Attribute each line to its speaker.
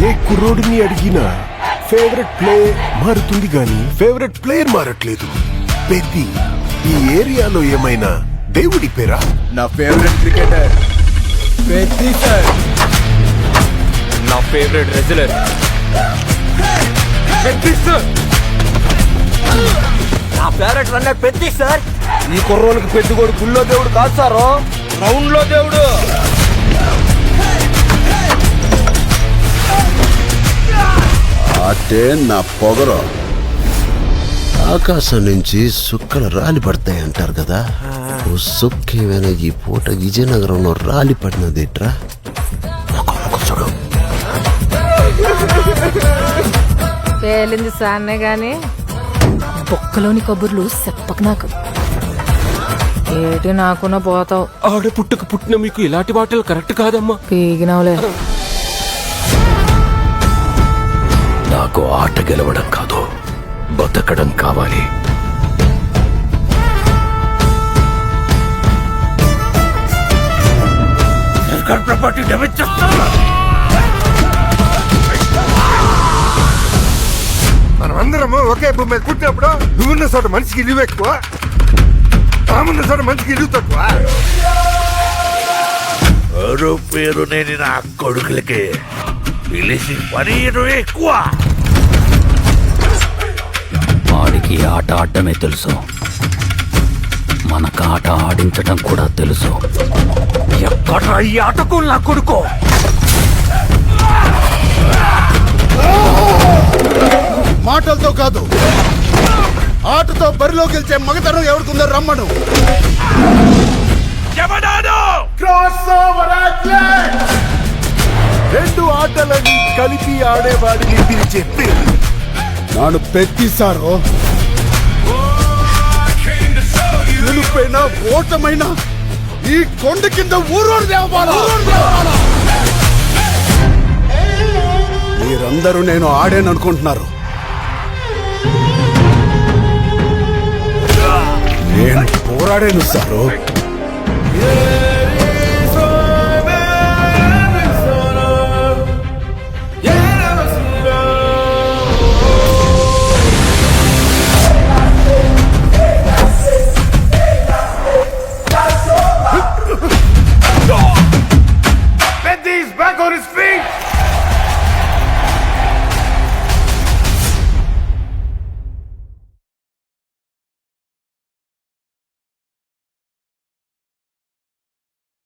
Speaker 1: ఏ కుర్రోడిని అడిగినా favourite play మారుతుంది గాని ఫేవరెట్ ప్లేయర్ మారట్లేదు. పెద్ది ఈ ఏరియాలో ఏమైనా దేవుడి పేరా?
Speaker 2: నా ఫేవరెట్ క్రికెటర్ పెద్ది సార్.
Speaker 3: నా ఫేవరెట్ రెజ్లర్ పెద్ది సార్.
Speaker 4: నా ఫేవరెట్ రన్నర్ పెద్ది సార్.
Speaker 2: ఈ కుర్రోళ్ళకి పెద్దగోడు గుళ్ళో దేవుడు కాదు సారు, గ్రౌండ్ లో దేవుడు.
Speaker 1: అంటే నా పొగరు ఆకాశం నుంచి సుక్కలు రాలి పడతాయి అంటారు కదా. ఓ సుక్కేమైనా ఈ పూట విజయనగరంలో రాలి పడినదేట్రా? చూడు,
Speaker 5: పేలింది సాన్నే గాని బొక్కలోని కబుర్లు చెప్పక నాకు. ఏటి నాకున్న పోతావు.
Speaker 3: ఆడ పుట్టక పుట్టిన మీకు ఇలాంటి మాటలు కరెక్ట్ కాదమ్మా.
Speaker 5: పీగినవులే.
Speaker 1: నాకు ఆట గెలవడం కాదు, బతకడం కావాలి. ప్రాపర్టీ డ్యామేజ్ చేస్తా.
Speaker 6: మనమందరము ఒకే భూమి మీద పుట్టినప్పుడు నువ్వున్న చోట మనిషికి ఇల్లు ఎక్కువ, తామున్న చోట మనిషికి ఇల్లు తక్కువ.
Speaker 7: ఎవరు పేరు నేను నా కొడుకులకి పిలిచి పని ఎక్కువ.
Speaker 8: వాడికి ఆట ఆడటమే తెలుసు, మనకు ఆట ఆడించడం కూడా తెలుసు.
Speaker 7: ఎక్కడ ఈ ఆటకు నా కొడుకు?
Speaker 2: మాటలతో కాదు, ఆటతో బరిలో గెలిచే మగతనం ఎవరికుందో రమ్మను.
Speaker 1: రెండు ఆటలని కలిపి ఆడేవాడిని పిలిచే పేరు
Speaker 2: నాను పెద్ది సారు. గెలుపైనా ఓటమైనా ఈ కొండ కింద ఊరూరు దేవాలా. మీరందరూ నేను ఆడేననుకుంటున్నారు. నేను పోరాడాను సారు.